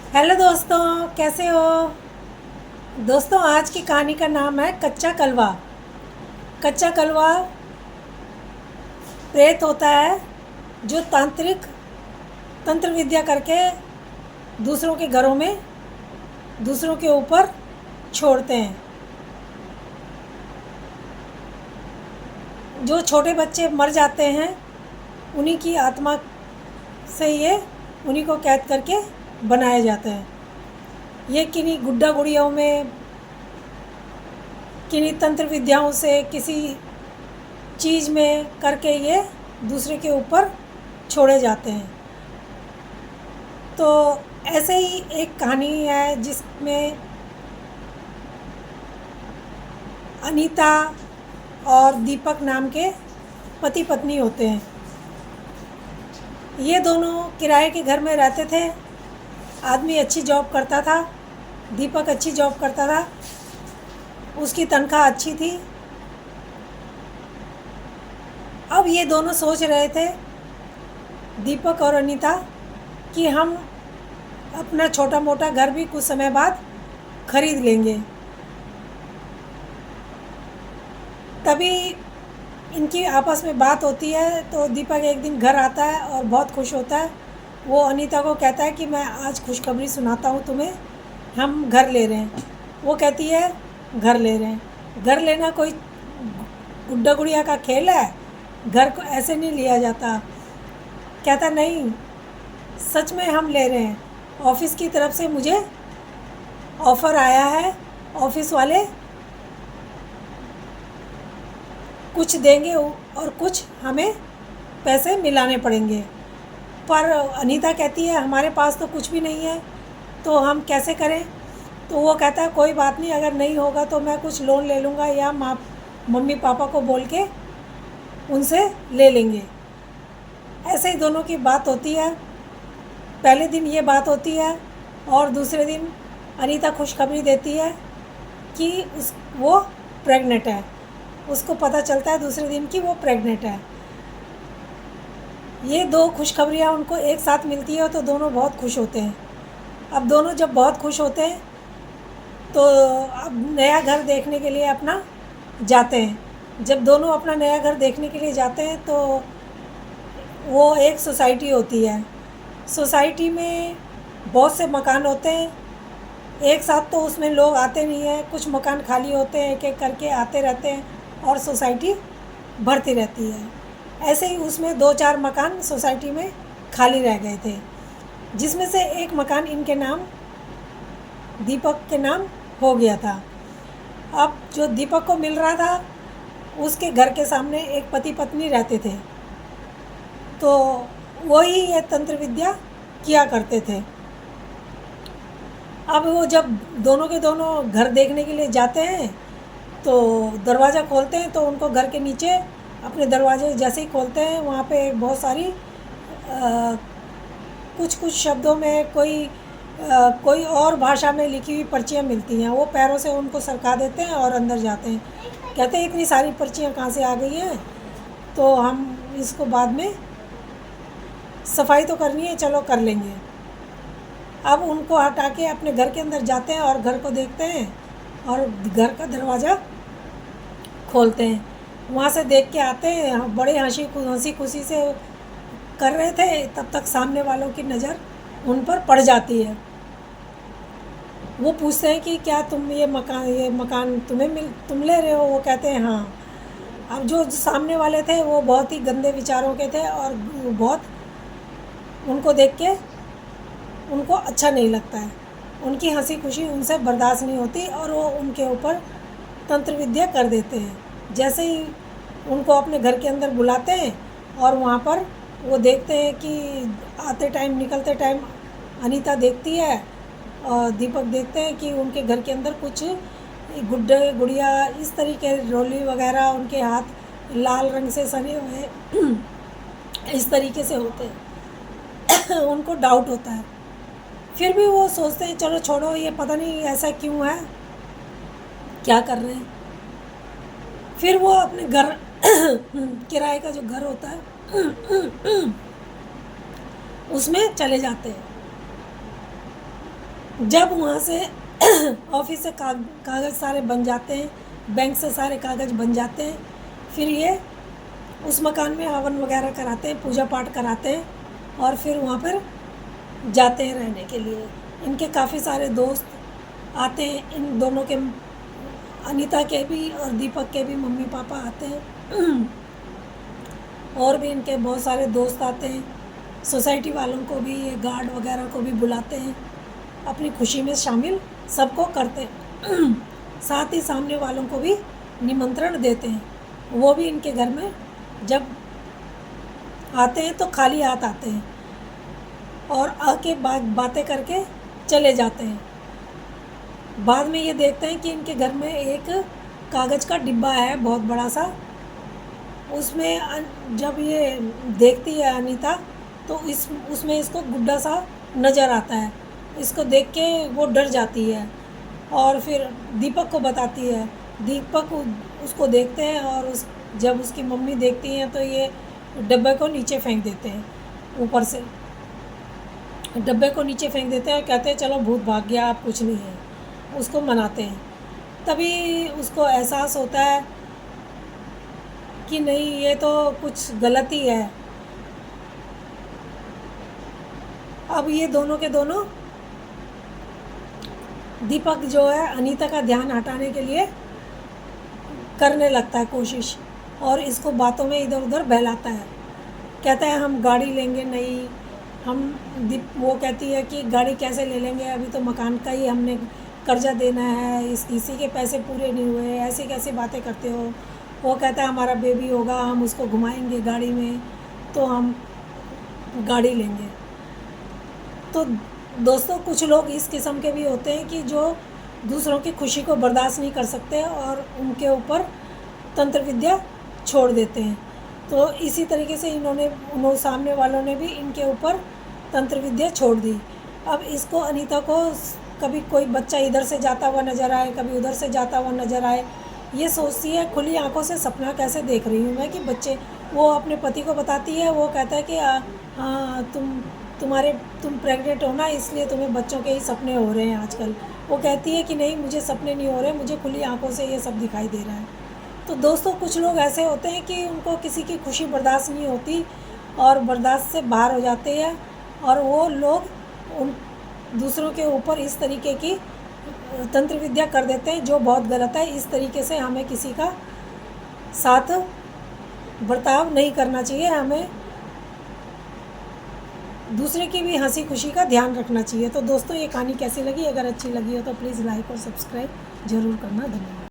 Hello दोस्तों, कैसे हो। दोस्तों, आज की कहानी का नाम है कच्चा कलवा। कच्चा कलवा प्रेत होता है जो तंत्र विद्या करके दूसरों के घरों में दूसरों के ऊपर छोड़ते हैं। जो छोटे बच्चे मर जाते हैं उन्हीं की आत्मा से ये उन्हीं को कैद करके बनाए जाते हैं। ये किन्हीं गुड्डा गुड़ियों में, किन्हीं तंत्र विद्याओं से, किसी चीज़ में करके ये दूसरे के ऊपर छोड़े जाते हैं। तो ऐसे ही एक कहानी है जिसमें अनीता और दीपक नाम के पति पत्नी होते हैं। ये दोनों किराए के घर में रहते थे। आदमी अच्छी जॉब करता था, दीपक अच्छी जॉब करता था, उसकी तनख्वाह अच्छी थी। अब ये दोनों सोच रहे थे, दीपक और अनीता, कि हम अपना छोटा मोटा घर भी कुछ समय बाद खरीद लेंगे। तभी इनकी आपस में बात होती है। तो दीपक एक दिन घर आता है और बहुत खुश होता है। वो अनीता को कहता है कि मैं आज खुशखबरी सुनाता हूँ तुम्हें, हम घर ले रहे हैं। वो कहती है घर ले रहे हैं। घर लेना कोई गुड्डा गुड़िया का खेल है, घर को ऐसे नहीं लिया जाता। कहता नहीं, सच में हम ले रहे हैं। ऑफिस की तरफ से मुझे ऑफ़र आया है, ऑफिस वाले कुछ देंगे और कुछ हमें पैसे मिलाने पड़ेंगे। पर अनीता कहती है हमारे पास तो कुछ भी नहीं है, तो हम कैसे करें। तो वो कहता है कोई बात नहीं, अगर नहीं होगा तो मैं कुछ लोन ले लूँगा या मम्मी पापा को बोल के उनसे ले लेंगे। ऐसे ही दोनों की बात होती है। पहले दिन ये बात होती है और दूसरे दिन अनीता खुशखबरी देती है कि वो प्रेग्नेंट है। उसको पता चलता है दूसरे दिन कि वो प्रेग्नेंट है। ये दो खुशखबरियाँ उनको एक साथ मिलती है तो दोनों बहुत खुश होते हैं। अब दोनों जब बहुत खुश होते हैं तो अब नया घर देखने के लिए अपना जाते हैं। जब दोनों अपना नया घर देखने के लिए जाते हैं तो वो एक सोसाइटी होती है। सोसाइटी में बहुत से मकान होते हैं, एक साथ तो उसमें लोग आते नहीं हैं। कुछ मकान खाली होते हैं, एक एक करके आते रहते हैं और सोसाइटी भरती रहती है। ऐसे ही उसमें 2-4 मकान सोसाइटी में खाली रह गए थे, जिसमें से एक मकान इनके नाम, दीपक के नाम हो गया था। अब जो दीपक को मिल रहा था, उसके घर के सामने एक पति पत्नी रहते थे। तो वही ये तंत्र विद्या किया करते थे। अब वो जब दोनों के दोनों घर देखने के लिए जाते हैं तो दरवाज़ा खोलते हैं तो उनको घर के नीचे, अपने दरवाजे जैसे ही खोलते हैं, वहाँ पे बहुत सारी कुछ कुछ शब्दों में कोई और भाषा में लिखी हुई पर्चियाँ मिलती हैं। वो पैरों से उनको सरका देते हैं और अंदर जाते हैं। कहते हैं इतनी सारी पर्चियाँ कहाँ से आ गई हैं, तो हम इसको बाद में सफाई तो करनी है, चलो कर लेंगे। अब उनको हटा के अपने घर के अंदर जाते हैं और घर को देखते हैं और घर का दरवाज़ा खोलते हैं। वहाँ से देख के आते हैं, बड़े हंसी खुशी से कर रहे थे, तब तक सामने वालों की नज़र उन पर पड़ जाती है। वो पूछते हैं कि क्या तुम ये मकान तुम ले रहे हो। वो कहते हैं हाँ। अब जो सामने वाले थे वो बहुत ही गंदे विचारों के थे और बहुत उनको देख के उनको अच्छा नहीं लगता है। उनकी हंसी खुशी उनसे बर्दाश्त नहीं होती और वो उनके ऊपर तंत्र विद्या कर देते हैं। जैसे ही उनको अपने घर के अंदर बुलाते हैं और वहाँ पर वो देखते हैं कि आते टाइम निकलते टाइम अनीता देखती है और दीपक देखते हैं कि उनके घर के अंदर कुछ गुड्डे गुड़िया इस तरीके रोली वगैरह उनके हाथ लाल रंग से सने हुए इस तरीके से होते हैं। उनको डाउट होता है, फिर भी वो सोचते हैं चलो छोड़ो, ये पता नहीं ऐसा क्यों है, क्या कर रहे हैं। फिर वो अपने घर किराए का जो घर होता है उसमें चले जाते हैं। जब वहाँ से ऑफिस से कागज़ सारे बन जाते हैं, बैंक से सारे कागज़ बन जाते हैं, फिर ये उस मकान में हवन वगैरह कराते हैं, पूजा पाठ कराते हैं और फिर वहाँ पर जाते हैं रहने के लिए। इनके काफ़ी सारे दोस्त आते हैं, इन दोनों के, अनीता के भी और दीपक के भी मम्मी पापा आते हैं और भी इनके बहुत सारे दोस्त आते हैं। सोसाइटी वालों को भी, ये गार्ड वगैरह को भी बुलाते हैं, अपनी खुशी में शामिल सबको करते हैं। साथ ही सामने वालों को भी निमंत्रण देते हैं, वो भी इनके घर में जब आते हैं तो खाली हाथ आते हैं और आके बातें करके चले जाते हैं। बाद में ये देखते हैं कि इनके घर में एक कागज़ का डिब्बा है बहुत बड़ा सा, उसमें जब ये देखती है अनीता तो उसमें इसको गुड्डा सा नज़र आता है। इसको देख के वो डर जाती है और फिर दीपक को बताती है। दीपक उसको देखते हैं और जब उसकी मम्मी देखती हैं तो ये डब्बे को नीचे फेंक देते हैं, ऊपर से डब्बे को नीचे फेंक देते हैं और कहते हैं चलो भूत भाग गया, आप कुछ नहीं है, उसको मनाते हैं। तभी उसको एहसास होता है कि नहीं, ये तो कुछ गलत ही है। अब ये दोनों के दोनों, दीपक जो है अनीता का ध्यान हटाने के लिए करने लगता है कोशिश और इसको बातों में इधर उधर बहलाता है। कहता है हम गाड़ी लेंगे, नहीं वो कहती है कि गाड़ी कैसे ले लेंगे, अभी तो मकान का ही हमने कर्जा देना है, इसी के पैसे पूरे नहीं हुए, ऐसी कैसी बातें करते हो। वो कहता है हमारा बेबी होगा, हम उसको घुमाएंगे गाड़ी में, तो हम गाड़ी लेंगे। तो दोस्तों, कुछ लोग इस किस्म के भी होते हैं कि जो दूसरों की खुशी को बर्दाश्त नहीं कर सकते और उनके ऊपर तंत्र विद्या छोड़ देते हैं। तो इसी तरीके से उन्होंने सामने वालों ने भी इनके ऊपर तंत्र विद्या छोड़ दी। अब इसको, अनीता को, कभी कोई बच्चा इधर से जाता हुआ नज़र आए, कभी उधर से जाता हुआ नज़र आए, ये सोचती है खुली आंखों से सपना कैसे देख रही हूँ मैं कि बच्चे। वो अपने पति को बताती है, वो कहता है कि हाँ तुम प्रेग्नेंट हो ना, इसलिए तुम्हें बच्चों के ही सपने हो रहे हैं आजकल। वो कहती है कि नहीं, मुझे सपने नहीं हो रहे, मुझे खुली आंखों से ये सब दिखाई दे रहा है। तो दोस्तों, कुछ लोग ऐसे होते हैं कि उनको किसी की खुशी बर्दाश्त नहीं होती और बर्दाश्त से बाहर हो जाते हैं और वो लोग उन दूसरों के ऊपर इस तरीके की तंत्र विद्या कर देते हैं, जो बहुत गलत है। इस तरीके से हमें किसी का साथ बर्ताव नहीं करना चाहिए, हमें दूसरे की भी हंसी खुशी का ध्यान रखना चाहिए। तो दोस्तों, ये कहानी कैसी लगी? अगर अच्छी लगी हो तो प्लीज़ लाइक और सब्सक्राइब ज़रूर करना। धन्यवाद।